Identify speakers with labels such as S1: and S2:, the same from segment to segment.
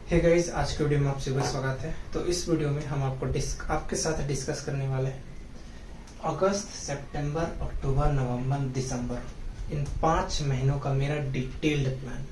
S1: Hey guys, आज के video में आप सभी का स्वागत है। तो इस वीडियो में हम आपके साथ डिस्कस करने वाले हैं अगस्त, सितंबर, अक्टूबर, नवंबर, दिसंबर इन 5 महीनों का मेरा डिटेल्ड प्लान।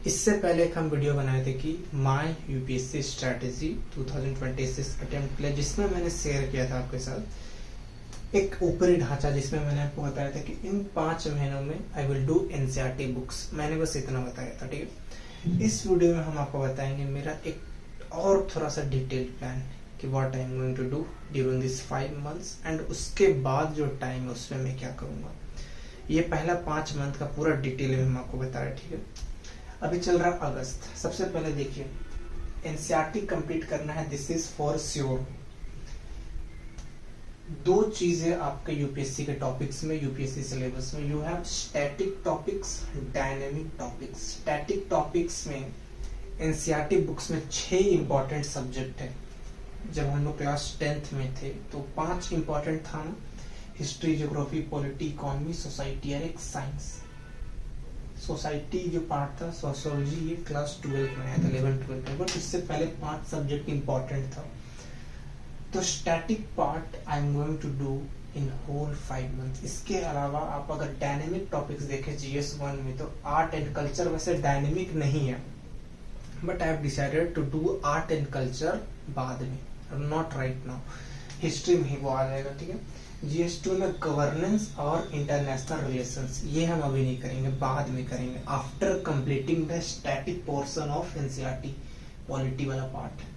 S1: इससे पहले एक हम वीडियो बनाए थे कि my UPSC strategy 2026 attempt plan, जिसमें मैंने शेयर किया था आपके साथ एक ऊपरी ढांचा, जिसमें मैंने आपको बताया था कि इन 5 महीनों में I will do NCERT books. मैंने बस इतना बताया था, ठीक है। इस वीडियो में हम आपको बताएंगे मेरा एक और थोड़ा सा डिटेल प्लान कि what I am going to do during this 5 months and उसके बाद जो टाइम है उसमें मैं क्या करूंगा। ये पहला 5 मंथ का पूरा डिटेल में हम आपको बता रहे, ठीक है। अभी चल रहा अगस्त। सबसे पहले देखिए, एनसीईआरटी कंप्लीट करना है, दिस इज फॉर श्योर। 2 चीजें आपके यूपीएससी के टॉपिक्स में, यूपीएससी सिलेबस में, you have static topics, dynamic topics. Static topics में एनसीईआरटी बुक्स में 6 इंपॉर्टेंट सब्जेक्ट है। जब हम लोग क्लास 10th में थे तो 5 इंपॉर्टेंट था ना, history, geography, polity, economy, society और एक साइंस। सोसाइटी जो पार्ट था, सोशियोलॉजी, ये क्लास 12 में आया था, 11-12 में, बट इससे पहले 5 सब्जेक्ट इंपॉर्टेंट था। तो static part I am going to do in whole 5 month. इसके अलावा आप अगर डायनेमिक टॉपिक्स देखें जीएस 1 में, तो आर्ट एंड कल्चर वैसे डायनेमिक नहीं है, but I have decided to do art and culture बाद में, नॉट राइट नाउ। हिस्ट्री में ही वो आ जाएगा, ठीक है। जीएस 2 में गवर्नेंस और इंटरनेशनल रिलेशंस, ये हम अभी नहीं करेंगे, बाद में करेंगे after completing the static portion of NCERT polity वाला पार्ट।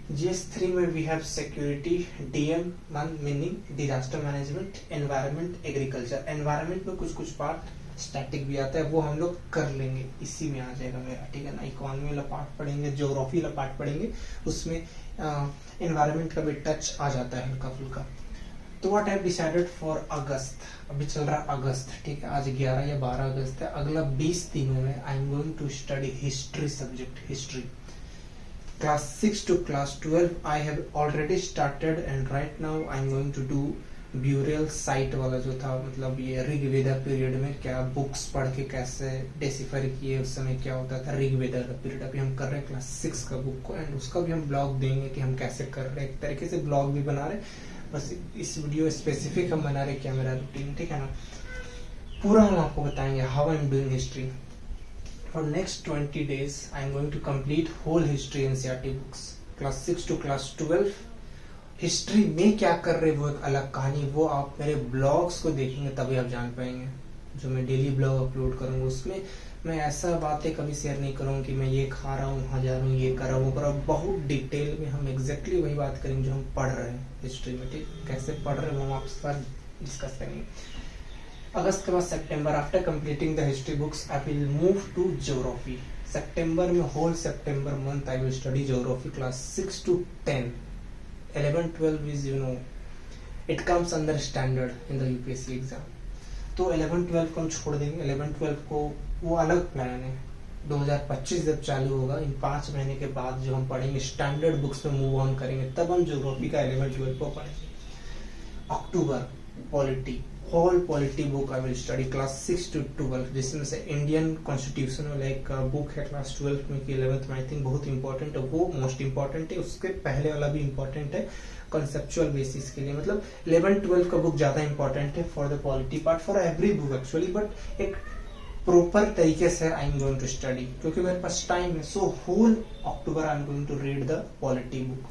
S1: GS3 में we have security, DM 1 meaning disaster management, environment, agriculture. Environment में कुछ पार्ट स्टैटिक भी आता है, वो हम लोग कर लेंगे, इसी में आ जाएगा मेरा, ठीक है ना। इकोनॉमी वाला पार्ट पढ़ेंगे, ज्योग्राफी वाला पार्ट पढ़ेंगे, उसमें एनवायरनमेंट का भी टच आ जाता है हल्का फुल्का। तो what I have decided for August, अभी चल रहा अगस्त, ठीक है। आज 11 या 12 अगस्त है। अगला 20 दिनों में I am going to study history subject, history class 6 to class 12 I have already started and right now I am going to do burial site वाला जो था, मतलब ये ऋग्वेदा पीरियड में क्या बुक्स पढ़ के कैसे डेसिफर किए, उस समय क्या होता था ऋग्वेदा का पीरियड। अभी हम कर रहे हैं क्लास 6 का बुक को, एंड उसका भी हम ब्लॉग देंगे कि हम कैसे कर रहे हैं। एक तरीके से ब्लॉग भी बना रहे, बस इस वीडियो स्पेसिफिक हम बना रहे क्या मेरा रूटीन, ठीक है ना। पूरा हम आपको बताएंगे how I am doing history. For next 20 days, I am going to complete whole history NCERT books, class 6 to class 12. History में क्या कर रहे वो एक अलग कहानी, वो आप मेरे ब्लॉग्स को देखेंगे तभी आप जान पाएंगे। जो मैं डेली ब्लॉग अपलोड करूंगा उसमें मैं ऐसा बातें कभी शेयर नहीं करूंगा कि मैं ये खा रहा हूँ, वहाँ जा रहा हूँ, ये कर रहा हूँ, वो कर रहा हूँ। बहुत डिटेल में हम एग्जैक्टली वही बात करेंगे जो हम पढ़ रहे हैं हिस्ट्री में, ठीक। कैसे पढ़ रहे हैं वो हम आपके साथ डिस्कस करेंगे। अगस्त के बाद सितंबर, after completing the history books I will move to geography. सितंबर में whole September month I will study geography class 6 to 10। 11-12 is, you know, it comes under standard in the UPSC exam. तो 11-12 को हम छोड़ देंगे। 11-12 को वो अलग प्लान है। 2025 जब चालू होगा, इन 5 महीने के बाद जो हम पढ़ेंगे स्टैंडर्ड बुक्स में मूव ऑन करेंगे, तब हम ज्योग्राफी का 11-12 को पढ़ेंगे। October, polity, whole polity book I will study class 6 to 12, जिसमें से इंडियन कॉन्स्टिट्यूशन वाला एक बुक है क्लास 12 में कि 11th में आई थिंक बहुत इंपॉर्टेंट है, वो मोस्ट इंपॉर्टेंट है। उसके पहले वाला भी इंपॉर्टेंट है कंसेप्चुअल बेसिस के लिए, मतलब 11-12 का बुक ज्यादा इंपॉर्टेंट है for the polity part, for every book actually, but एक प्रॉपर तरीके से I am going to study क्योंकि मेरे पास टाइम है। So whole October I am going to read the polity book.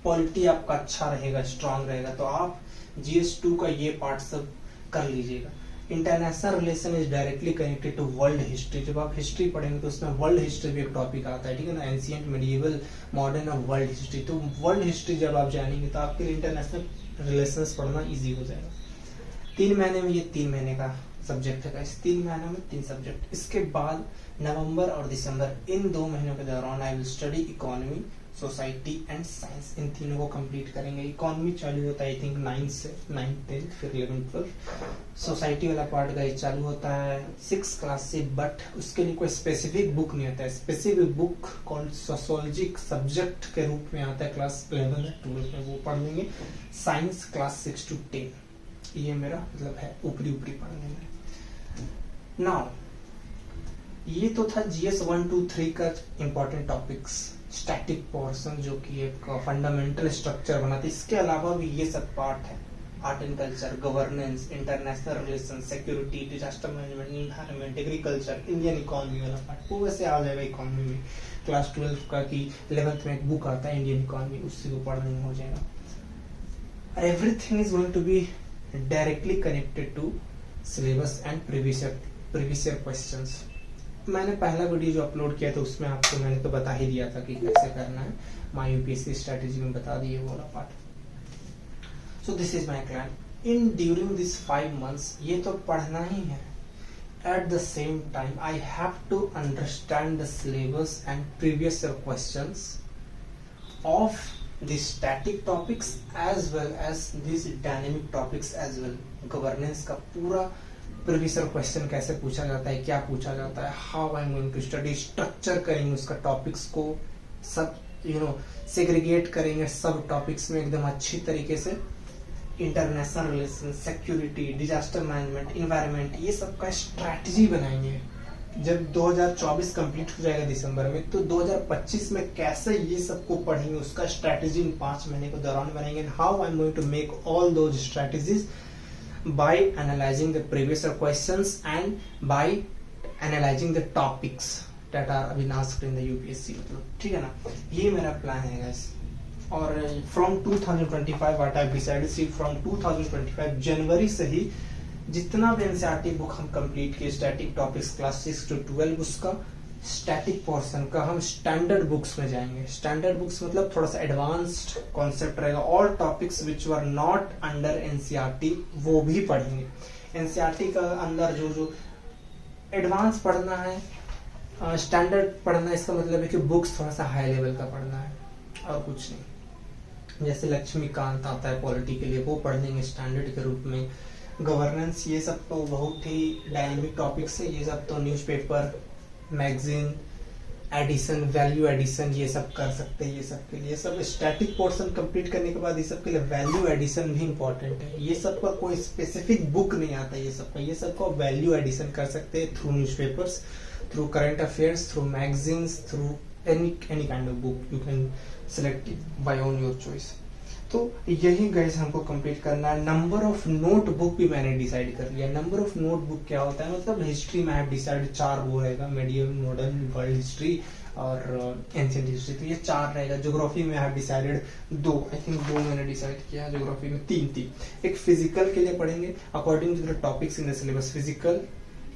S1: Polity आपका अच्छा रहेगा, स्ट्रांग रहेगा, तो आप GS2 का ये पार्ट सब कर लीजिएगा। International relation is directly connected to world history. जब आप हिस्ट्री पढ़ेंगे तो उसमें वर्ल्ड हिस्ट्री भी एक टॉपिक आता है, ठीक है ना। एंशिएंट, मेडिएवल, मॉडर्न और वर्ल्ड हिस्ट्री। तो वर्ल्ड हिस्ट्री जब आप जानेंगे तो आपके लिए इंटरनेशनल रिलेशंस पढ़ना इजी हो जाएगा। 3 महीने में ये 3 महीने का सब्जेक्ट है, इस 3 महीनों में 3 सब्जेक्ट। इसके बाद नवंबर और दिसंबर, इन 2 महीनों के दौरान I will study economy, society and science. इन तीनों को कंप्लीट करेंगे। इकोनॉमी चालू होता है आई थिंक 9 से 9, 10, फिर 11-12। सोसाइटी वाला पार्ट गाइस चालू होता है 6 क्लास से, बट उसके लिए कोई स्पेसिफिक बुक नहीं आता है। स्पेसिफिक बुक कौन सोशियोलॉजी सब्जेक्ट के रूप में आता है क्लास 11 या 12 में, वो पढ़ लेंगे। साइंस क्लास 6 to 10, ये मेरा मतलब है ऊपरी पढ़ने में। नाउ ये तो था GS 1 2 3 का इम्पोर्टेंट टॉपिक्स, स्टैटिक पोर्शन जो कि एक फंडामेंटल स्ट्रक्चर बनाते। इसके अलावा भी ये सब पार्ट है, art and culture, governance, international relation, security, disaster management, environment, agriculture, Indian economy वाला पार्ट वो वैसे आ जाएगा इकोनॉमी में। क्लास 12 का कि 11th में एक बुक आता है इंडियन इकोनॉमी, उससे वो पढ़ने में हो जाएगा। और everything is going to be directly connected to syllabus and previous year questions. मैंने पहला वीडियो जो अपलोड किया था उसमें आपको मैंने तो बता ही दिया था कि कैसे करना है, माय यूपीएससी स्ट्रेटेजी में बता दिए वो वाला part. So this is my plan in during this 5 months, ये तो पढ़ना ही है। At the same time, I have to understand the syllabus and previous year questions of the static topics as well as these dynamic topics as well. Governance का पूरा previous year question कैसे पूछा जाता है, क्या पूछा जाता है, how I'm going to study, structure करेंगे उसका topics को, सब segregate करेंगे सब topics में एकदम अच्छी तरीके से। International relation, security, disaster management, environment, ये सब का स्ट्रैटेजी बनाएंगे। जब 2024 कंप्लीट हो जाएगा दिसंबर में, तो 2025 में कैसे ये सब को पढ़ेंगे उसका स्ट्रैटेजी इन 5 महीने के दौरान बनेंगे। How I am going to make all those strategies by analysing the previous year questions and by analysing the topics that are been asked in the UPSC. मतलब ठीक है ना, ये मेरा प्लान है गाइस। और from 2025 what I decided, see from 2025 जनवरी से ही जितना भी एनसीईआरटी बुक हम कंप्लीट किए, स्टैटिक टॉपिक्स क्लास 6 to 12, उसका स्टैटिक पोर्शन का हम स्टैंडर्ड बुक्स में जाएंगे। स्टैंडर्ड बुक्स मतलब थोड़ा सा एडवांस्ड कॉन्सेप्ट रहेगा। All topics which were not under NCERT वो भी पढ़ेंगे। एनसीईआरटी का अंदर जो एडवांस पढ़ना है, स्टैंडर्ड पढ़ना है, इसका मतलब है कि बुक्स थोड़ा सा हाई लेवल का पढ़ना है और कुछ नहीं। जैसे लक्ष्मीकांत आता है पॉलिटी के लिए, वो पढ़ लेंगे स्टैंडर्ड के रूप में। गवर्नेंस, ये सब तो बहुत ही डायनेमिक टॉपिक्स है, ये सब तो newspaper, magazine edition, value edition, ये सब कर सकते हैं। ये सब के लिए सब स्टैटिक पोर्शन कंप्लीट करने के बाद ये सब के लिए वैल्यू एडिशन भी इंपॉर्टेंट है। ये सब का कोई स्पेसिफिक बुक नहीं आता ये सब का, ये सब को वैल्यू एडिशन कर सकते हैं through newspapers, through current affairs, through magazines, through any kind of book you can select it by own your choice। तो यही गाइस हमको कंप्लीट करना है। नंबर ऑफ नोटबुक भी मैंने डिसाइड कर लिया। नंबर ऑफ नोटबुक क्या होता है, मतलब हिस्ट्री में आई हैव डिसाइड 4 वो रहेगा, मेडिएवल, मॉडर्न, वर्ल्ड हिस्ट्री और एंशिएंट हिस्ट्री, तो ये 4 रहेगा। ज्योग्राफी में आई हैव डिसाइडेड 2, आई थिंक 2 मैंने डिसाइड किया। ज्योग्राफी में 3 एक फिजिकल के लिए पढ़ेंगे according to the topics in the syllabus. Physical,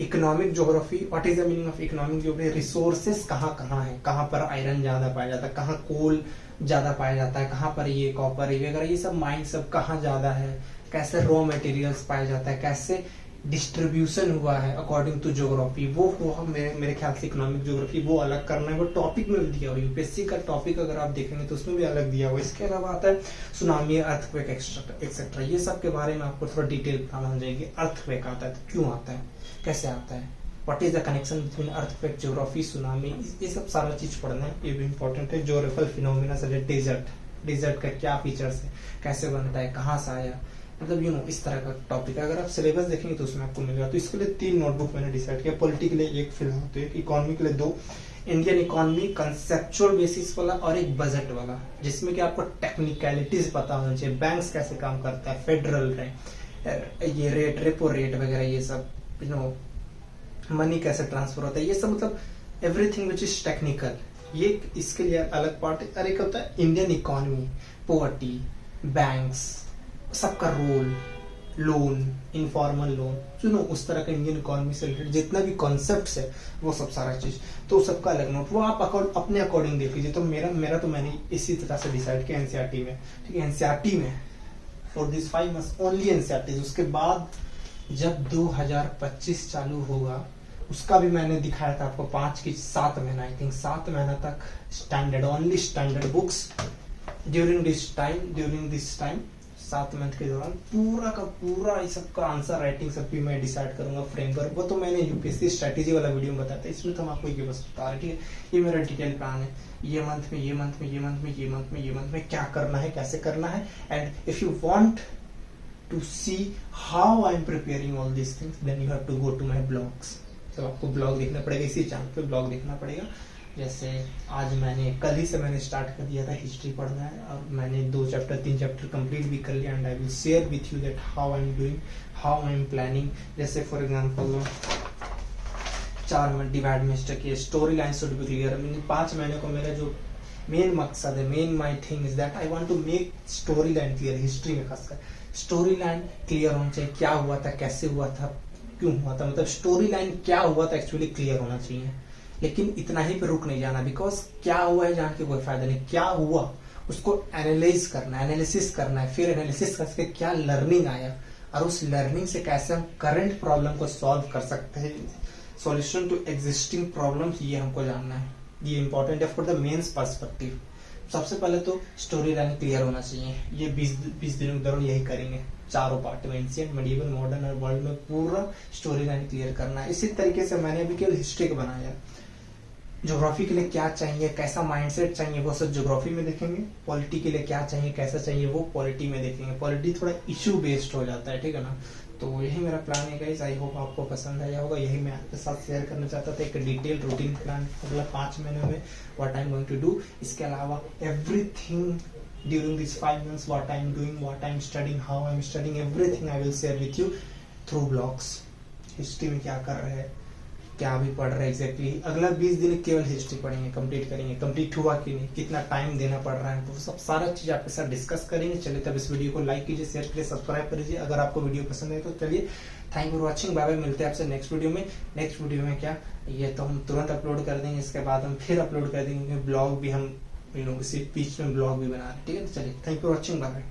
S1: economic geography, what is the meaning of economic geography, resources कहाँ कहाँ है, कहाँ पर आयरन ज्यादा पाया जाता है, कहाँ कोल ज्यादा पाया जाता है, कहाँ पर ये कॉपर वगैरह, ये सब माइन सब कहाँ ज्यादा है, कैसे रॉ मटेरियल्स पाया जाता है, कैसे डिस्ट्रीब्यूशन हुआ है अकॉर्डिंग टू ज्योग्राफी, वो मेरे ख्याल से इकोनॉमिक ज्योग्राफी वो अलग करना है। वो टॉपिक में भी दिया हुआ, यूपीएससी का टॉपिक अगर आप देखेंगे तो उसमें भी अलग दिया हुआ। इसके अलावा आता है सुनामी, अर्थक्वेक एक्सेट्रा, ये सब के बारे में आपको थोड़ा डिटेल बताना हो जाएगी। अर्थक्वेक आता है तो क्यों आता है, कैसे आता है, what is the connection between earthquake, geography, tsunami, ये सब सारा चीज पढ़ना है, ये भी इंपॉर्टेंट है। Geographical phenomena such as desert का क्या फीचर्स है, कैसे बनता है, कहाँ से आया, मतलब इस तरह का टॉपिक है। अगर आप सिलेबस देखेंगे तो उसमें आपको मिलेगा। तो इसके लिए 3 नोटबुक मैंने डिसाइड किया। पॉलिटी के लिए 1 फिलहाल, तो एक इकोनॉमी के लिए 2, इंडियन इकोनॉमी कंसेप्चुअल बेसिस वाला और एक बजट वाला, जिसमें कि आपको टेक्निकलिटीज पता होना चाहिए, बैंक्स कैसे काम करता है, फेडरल ये रेट, रेपो रेट वगैरह, ये सब मनी कैसे ट्रांसफर होता है, ये सब मतलब एवरीथिंग विच इज टेक्निकल, ये इसके लिए अलग पार्ट है। और एक होता है इंडियन इकोनॉमी, पॉवर्टी, बैंक्स, सबका रोल, लोन, इनफॉर्मल लोन, उस तरह का इंडियन इकोनॉमी से रिलेटेड जितना भी कॉन्सेप्ट्स है वो सब सारा चीज, तो सबका अलग नोट, वो आप अपने अकॉर्डिंग देख लीजिए। तो मेरा तो मैंने इसी तरह से डिसाइड किया एनसीईआरटी में, ठीक है। एनसीईआरटी में for this 5 months only NCERT. उसके बाद जब 2025 चालू होगा उसका भी मैंने दिखाया था आपको 5 की 7 महीना, आई थिंक 7 महीना तक standard, only standard books during this time 7 month के दौरान पूरा का पूरा इस सब का आंसर राइटिंग सब भी मैं डिसाइड करूंगा, फ्रेमवर्क। वो तो मैंने यूपीएससी स्ट्रेटेजी वाला वीडियो में बताया था, इसमें तो हम आपको ये बस बता रहे, ठीक है। ये मेरा डिटेल प्लान है, ये मंथ में क्या करना है, कैसे करना है। And if you want to see how I am preparing all these things, then you have to go to my blogs, तो आपको ब्लॉग देखना पड़ेगा, इसी चैनल पे ब्लॉग देखना पड़ेगा। जैसे आज कल ही से मैंने स्टार्ट कर दिया था हिस्ट्री पढ़ना है, और मैंने 3 चैप्टर कंप्लीट भी कर लिया, and I will share with you that how I am doing, how I am planning. जैसे फॉर एग्जांपल 4 में डिवाइड मिस्टर की story line should be clear. 5 महीने को मेरा जो मेन मकसद है, main my thing is that I want to make story line clear. History में खासकर स्टोरी लाइन क्लियर होना चाहिए, क्या हुआ था, कैसे हुआ था, क्यों हुआ था, मतलब स्टोरी लाइन क्या हुआ था एक्चुअली क्लियर होना चाहिए। लेकिन इतना ही पे रुक नहीं जाना, बिकॉज क्या हुआ है जान के कोई फायदा नहीं, क्या हुआ उसको एनालाइज करना है, एनालिसिस करना है, फिर एनालिसिस करके क्या लर्निंग आया, और उस लर्निंग से कैसे हम करंट प्रॉब्लम को सॉल्व कर सकते हैं, सॉल्यूशन टू एग्जिस्टिंग प्रॉब्लम्स, ये हमको जानना है। ये इंपॉर्टेंट है फॉर द मेंस पर्सपेक्टिव। सबसे पहले तो स्टोरी लाइन क्लियर होना चाहिए। ये 20 दिनों के दौरान यही करेंगे, चारों पार्ट में, एंशिएंट, मेडिएवल, मॉडर्न और वर्ल्ड में पूरा स्टोरी लाइन क्लियर करना है। इसी तरीके से मैंने अभी केवल हिस्ट्री का बनाया। ज्योग्राफी के लिए क्या चाहिए, कैसा माइंडसेट चाहिए, वो सब ज्योग्राफी में देखेंगे। पॉलिटी के लिए क्या चाहिए, कैसा चाहिए, वो पॉलिटी में देखेंगे। पॉलिटी थोड़ा इशू बेस्ड हो जाता है, ठीक है ना। तो यही मेरा प्लान है गाइस, आई होप आपको पसंद आया होगा। यही मैं आपके साथ शेयर करना चाहता था, एक डिटेल रूटीन प्लान अगला 5 महीने में, what I am going to do. इसके अलावा everything during this 5 months, what I am doing, what I am studying, how I am studying, everything I will share with you through blogs. History में क्या कर रहे हैं, क्या अभी पढ़ रहे हैं एग्जैक्टली। अगला 20 दिन केवल हिस्ट्री पढ़ेंगे, कंप्लीट करेंगे, कंप्लीट हुआ कि नहीं, कितना टाइम देना पड़ रहा है, तो सब सारा चीज आपके साथ डिस्कस करेंगे। चलिए तब इस वीडियो को लाइक कीजिए, शेयर कीजिए, सब्सक्राइब करिए अगर आपको वीडियो पसंद है तो। चलिए thank you for watching, bye bye, मिलते हैं आपसे नेक्स्ट वीडियो में। नेक्स्ट वीडियो में क्या, ये तो हम तुरंत अपलोड कर देंगे, इसके बाद हम फिर अपलोड कर देंगे ब्लॉग भी, हम इसी बीच में ब्लॉग भी बना रहे हैं, ठीक है। चलिए thank you for watching, bye bye.